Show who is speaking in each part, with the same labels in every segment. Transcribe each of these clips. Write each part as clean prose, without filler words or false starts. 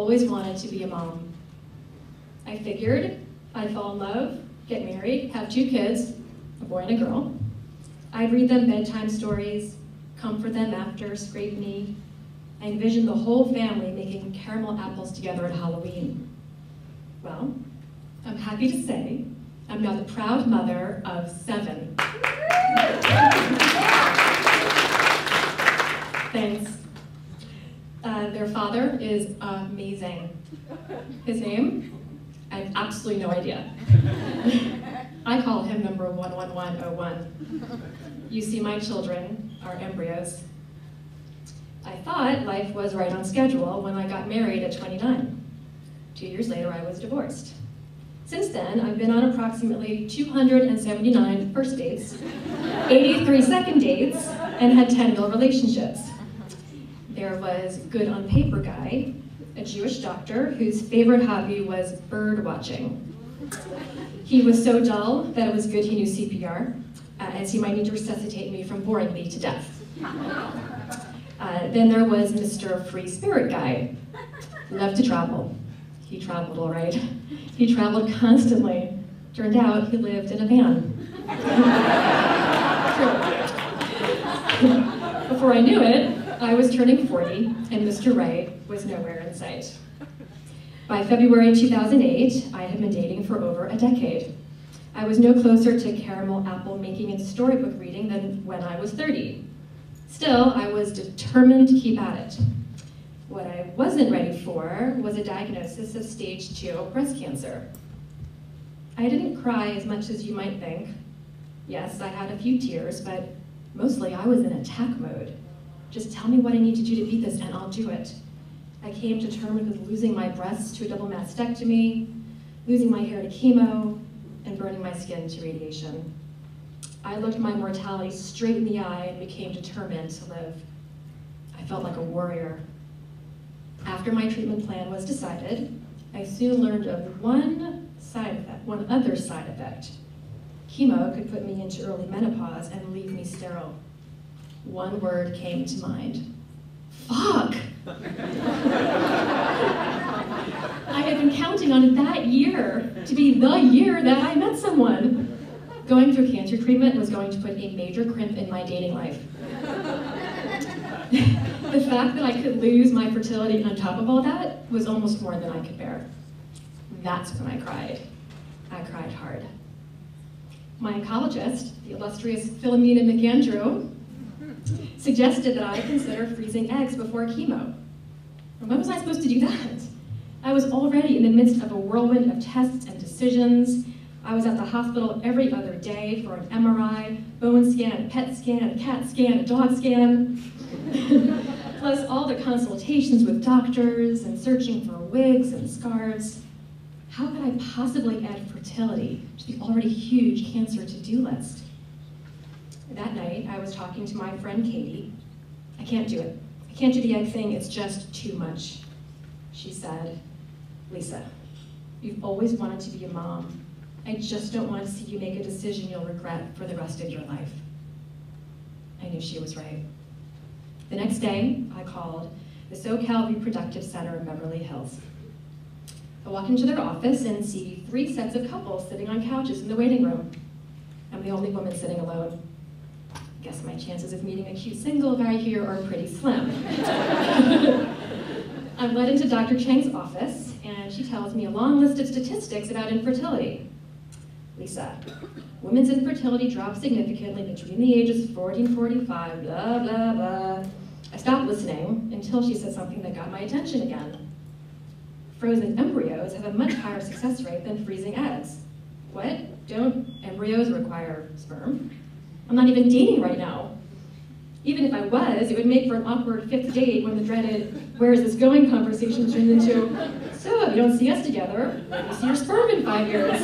Speaker 1: always wanted to be a mom. I figured I'd fall in love, get married, have 2 kids, a boy and a girl. I'd read them bedtime stories, comfort them after a scraped knee. I envisioned the whole family making caramel apples together at Halloween. Well, I'm happy to say I'm now the proud mother of 7. Thanks. Their father is amazing. His name? I have absolutely no idea. I call him number 11101. You see, my children are embryos. I thought life was right on schedule when I got married at 29. 2 years later, I was divorced. Since then, I've been on approximately 279 first dates, 83 second dates, and had 10 real relationships. There was good on paper guy, a Jewish doctor whose favorite hobby was bird watching. He was so dull that it was good he knew CPR, as he might need to resuscitate me from boring me to death. Then there was Mr. Free Spirit guy. Loved to travel. He traveled all right. He traveled constantly. Turned out he lived in a van. True. Before I knew it, I was turning 40, and Mr. Right was nowhere in sight. By February 2008, I had been dating for over a decade. I was no closer to caramel apple making and storybook reading than when I was 30. Still, I was determined to keep at it. What I wasn't ready for was a diagnosis of stage 2 breast cancer. I didn't cry as much as you might think. Yes, I had a few tears, but mostly I was in attack mode. Just tell me what I need to do to beat this and I'll do it. I came to terms with losing my breasts to a double mastectomy, losing my hair to chemo, and burning my skin to radiation. I looked my mortality straight in the eye and became determined to live. I felt like a warrior. After my treatment plan was decided, I soon learned of one other side effect. Chemo could put me into early menopause and leave me sterile. One word came to mind: fuck! I had been counting on that year to be the year that I met someone. Going through cancer treatment was going to put a major crimp in my dating life. The fact that I could lose my fertility on top of all that was almost more than I could bear. That's when I cried. I cried hard. My oncologist, the illustrious Philomena McAndrew, suggested that I consider freezing eggs before chemo. And when was I supposed to do that? I was already in the midst of a whirlwind of tests and decisions. I was at the hospital every other day for an MRI, bone scan, a PET scan, a CAT scan, a dog scan, plus all the consultations with doctors and searching for wigs and scarves. How could I possibly add fertility to the already huge cancer to-do list? That night, I was talking to my friend Katie. I can't do it. I can't do the egg thing, it's just too much. She said, Lisa, you've always wanted to be a mom. I just don't want to see you make a decision you'll regret for the rest of your life. I knew she was right. The next day, I called the SoCal Reproductive Center in Beverly Hills. I walk into their office and see 3 sets of couples sitting on couches in the waiting room. I'm the only woman sitting alone. I guess my chances of meeting a cute single guy here are pretty slim. I'm led into Dr. Chang's office, and she tells me a long list of statistics about infertility. Lisa, women's infertility drops significantly between the ages of 40 and 45, blah, blah, blah. I stopped listening until she said something that got my attention again. Frozen embryos have a much higher success rate than freezing eggs. What? Don't embryos require sperm? I'm not even dating right now. Even if I was, it would make for an awkward 5th date when the dreaded, where is this going conversation turned into, so if you don't see us together, maybe see your sperm in 5 years.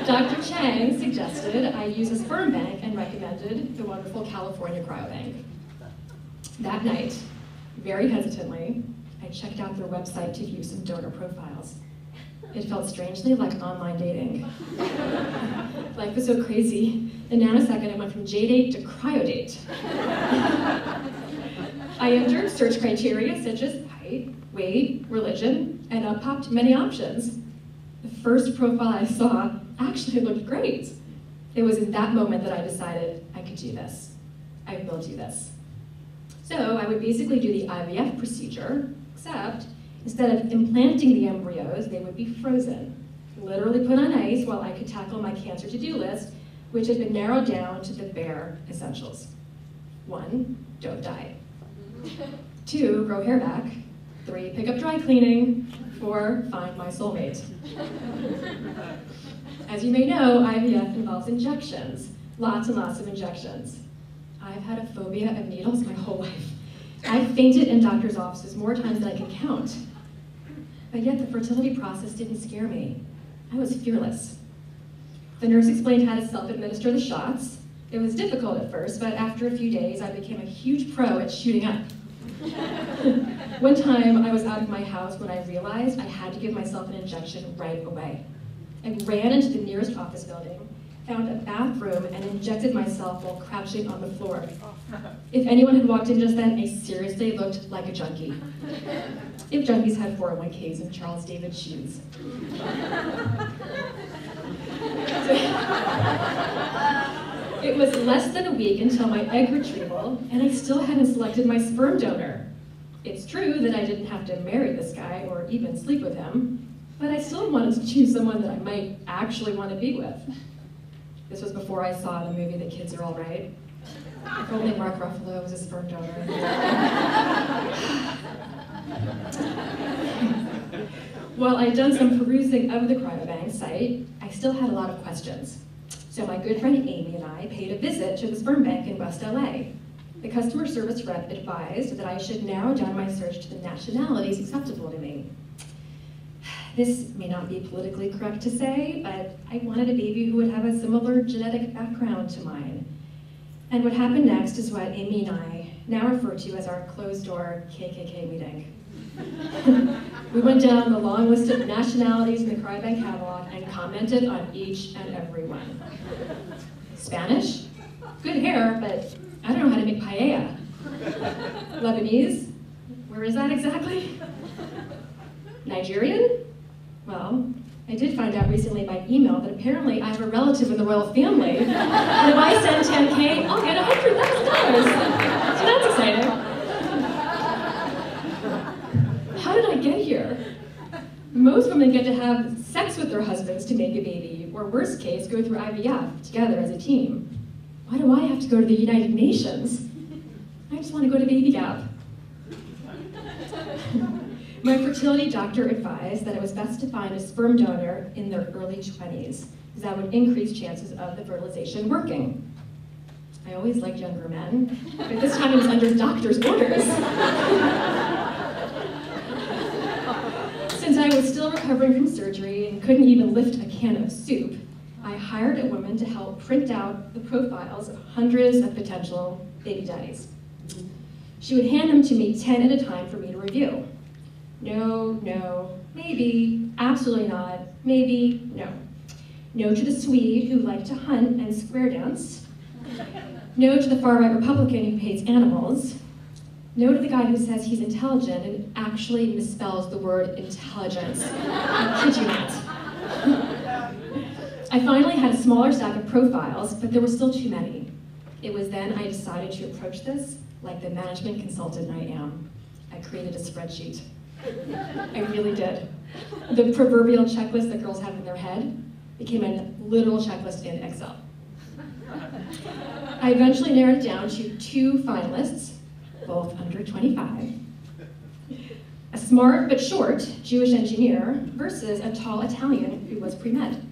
Speaker 1: Dr. Chang suggested I use a sperm bank and recommended the wonderful California Cryobank. That night, very hesitantly, I checked out their website to view some donor profiles. It felt strangely like online dating. Life was so crazy. In a nanosecond, it went from J-date to cryo-date. I entered search criteria such as height, weight, religion, and up popped many options. The first profile I saw actually looked great. It was in that moment that I decided I could do this. I will do this. So I would basically do the IVF procedure, except instead of implanting the embryos, they would be frozen, literally put on ice while I could tackle my cancer to-do list, which had been narrowed down to the bare essentials. 1, don't die. 2, grow hair back. 3, pick up dry cleaning. 4, find my soulmate. As you may know, IVF involves injections, lots and lots of injections. I've had a phobia of needles my whole life. I've fainted in doctor's offices more times than I can count. But yet the fertility process didn't scare me. I was fearless. The nurse explained how to self-administer the shots. It was difficult at first, but after a few days, I became a huge pro at shooting up. One time, I was out of my house when I realized I had to give myself an injection right away. I ran into the nearest office building, found a bathroom, and injected myself while crouching on the floor. If anyone had walked in just then, I seriously looked like a junkie. If junkies had 401ks and Charles David shoes. It was less than a week until my egg retrieval, and I still hadn't selected my sperm donor. It's true that I didn't have to marry this guy or even sleep with him, but I still wanted to choose someone that I might actually want to be with. This was before I saw the movie The Kids Are All Right. If only Mark Ruffalo was a sperm donor. While I'd done some perusing of the cryobank site, I still had a lot of questions. So my good friend Amy and I paid a visit to the sperm bank in West LA. The customer service rep advised that I should narrow down my search to the nationalities acceptable to me. This may not be politically correct to say, but I wanted a baby who would have a similar genetic background to mine. And what happened next is what Amy and I now refer to as our closed-door KKK meeting. We went down the long list of nationalities in the cryobank catalog and commented on each and every one. Spanish? Good hair, but I don't know how to make paella. Lebanese? Where is that exactly? Nigerian? Well, I did find out recently by email that apparently I have a relative in the royal family, and if I send 10K, I'll get $100,000. So that's exciting. How did I get here? Most women get to have sex with their husbands to make a baby, or worst case, go through IVF together as a team. Why do I have to go to the United Nations? I just want to go to Baby Gap. My fertility doctor advised that it was best to find a sperm donor in their early 20s, because that would increase chances of the fertilization working. I always liked younger men, but this time it was under doctor's orders. Since I was still recovering from surgery and couldn't even lift a can of soup, I hired a woman to help print out the profiles of hundreds of potential baby daddies. She would hand them to me 10 at a time for me to review. No, no, maybe, absolutely not, maybe, no. No to the Swede who liked to hunt and square dance. No to the far-right Republican who hates animals. No to the guy who says he's intelligent and actually misspells the word intelligence. I kid you not. I finally had a smaller stack of profiles, but there were still too many. It was then I decided to approach this like the management consultant I am. I created a spreadsheet. I really did. The proverbial checklist that girls have in their head became a literal checklist in Excel. I eventually narrowed it down to 2 finalists, both under 25. A smart but short Jewish engineer versus a tall Italian who was pre-med.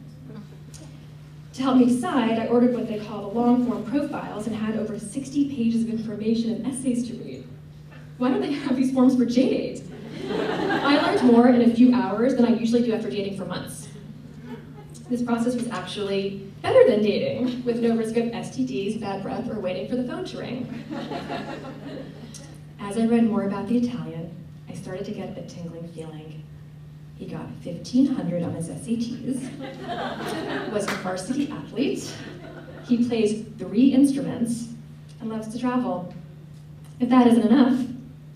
Speaker 1: To help me decide, I ordered what they call the long-form profiles and had over 60 pages of information and essays to read. Why don't they have these forms for J-dates? I learned more in a few hours than I usually do after dating for months. This process was actually better than dating, with no risk of STDs, bad breath, or waiting for the phone to ring. As I read more about the Italian, I started to get a tingling feeling. He got 1,500 on his SATs, was a varsity athlete, he plays 3 instruments, and loves to travel. If that isn't enough,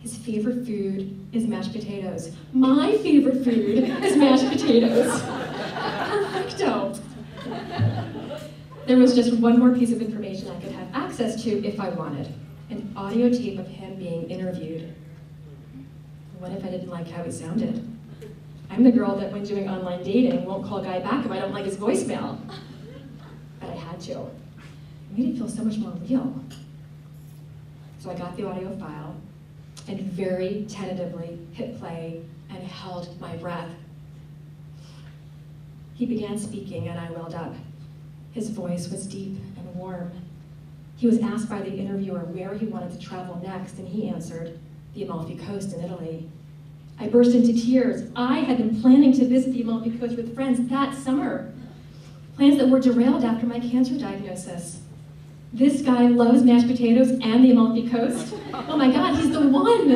Speaker 1: His favorite food is mashed potatoes. My favorite food is mashed potatoes. Perfecto. There was just one more piece of information I could have access to if I wanted. An audio tape of him being interviewed. What if I didn't like how he sounded? I'm the girl that when doing online dating won't call a guy back if I don't like his voicemail. But I had to. It made it feel so much more real. So I got the audio file and very tentatively hit play and held my breath. He began speaking and I welled up. His voice was deep and warm. He was asked by the interviewer where he wanted to travel next, and he answered, the Amalfi Coast in Italy. I burst into tears. I had been planning to visit the Amalfi Coast with friends that summer. Plans that were derailed after my cancer diagnosis. This guy loves mashed potatoes and the Amalfi Coast. Oh my God, he's the one!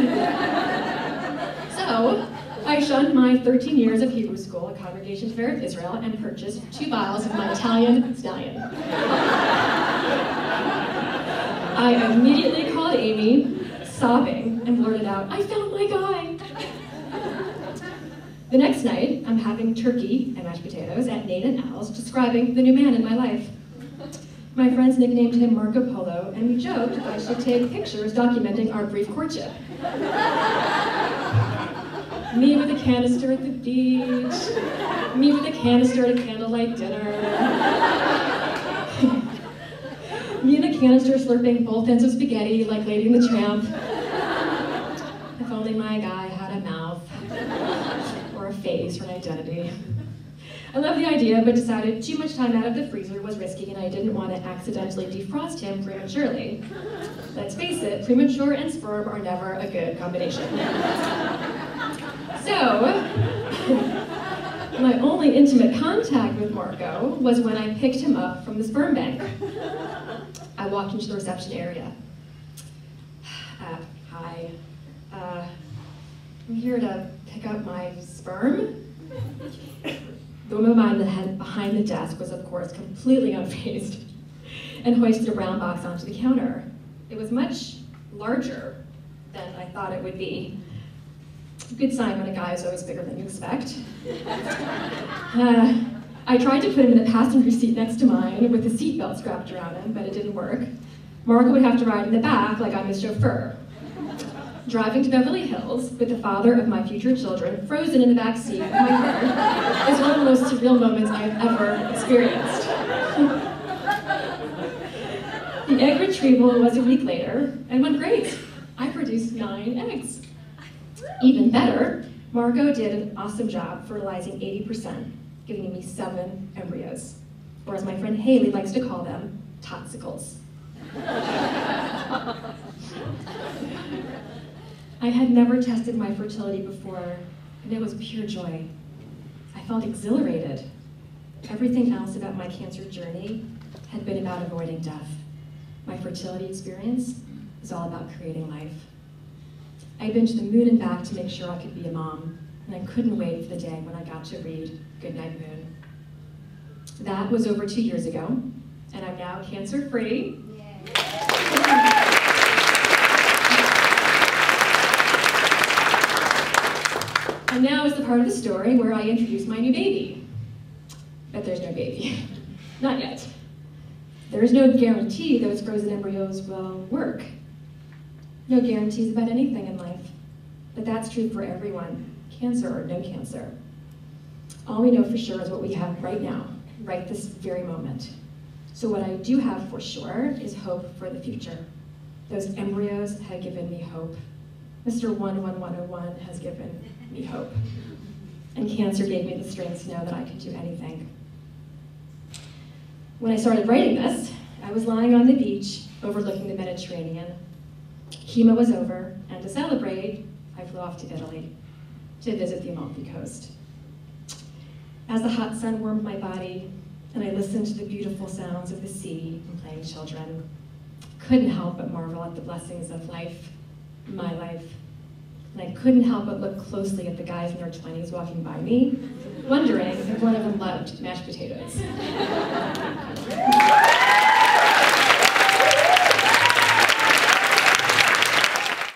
Speaker 1: So, I shunned my 13 years of Hebrew school at Congregation Fair of Israel and purchased 2 vials of my Italian stallion. I immediately called Amy, sobbing, and blurted out, I found my guy! The next night, I'm having turkey and mashed potatoes at Nate and Al's, describing the new man in my life. My friends nicknamed him Marco Polo, and we joked I should take pictures documenting our brief courtship. Me with a canister at the beach, me with a canister at a candlelight dinner, me in a canister slurping both ends of spaghetti like Lady and the Tramp. If only my guy had a mouth, or a face, or an identity. I love the idea, but decided too much time out of the freezer was risky and I didn't want to accidentally defrost him prematurely. Let's face it, premature and sperm are never a good combination. So, my only intimate contact with Marco was when I picked him up from the sperm bank. I walked into the reception area. Hi, I'm here to pick up my sperm. The woman behind the desk was, of course, completely unfazed and hoisted a brown box onto the counter. It was much larger than I thought it would be. Good sign when a guy is always bigger than you expect. I tried to put him in the passenger seat next to mine with a seatbelt strapped around him, but it didn't work. Marco would have to ride in the back like I'm his chauffeur. Driving to Beverly Hills with the father of my future children frozen in the back seat of my car is one of the most surreal moments I have ever experienced. The egg retrieval was a week later and went great. I produced 9 eggs. Even better, Marco did an awesome job fertilizing 80%, giving me 7 embryos, or as my friend Haley likes to call them, totsicles. I had never tested my fertility before, and it was pure joy. I felt exhilarated. Everything else about my cancer journey had been about avoiding death. My fertility experience was all about creating life. I'd been to the moon and back to make sure I could be a mom, and I couldn't wait for the day when I got to read Goodnight Moon. That was over 2 years ago, and I'm now cancer-free. And now is the part of the story where I introduce my new baby. But there's no baby. Not yet. There is no guarantee those frozen embryos will work. No guarantees about anything in life. But that's true for everyone, cancer or no cancer. All we know for sure is what we have right now, right this very moment. So what I do have for sure is hope for the future. Those embryos have given me hope. Mr. 11101 has given me hope. And cancer gave me the strength to know that I could do anything. When I started writing this, I was lying on the beach overlooking the Mediterranean. Chemo was over, and to celebrate, I flew off to Italy to visit the Amalfi Coast. As the hot sun warmed my body, and I listened to the beautiful sounds of the sea and playing children, couldn't help but marvel at the blessings of life, my life. And I couldn't help but look closely at the guys in their 20s walking by me, wondering if one of them loved mashed potatoes.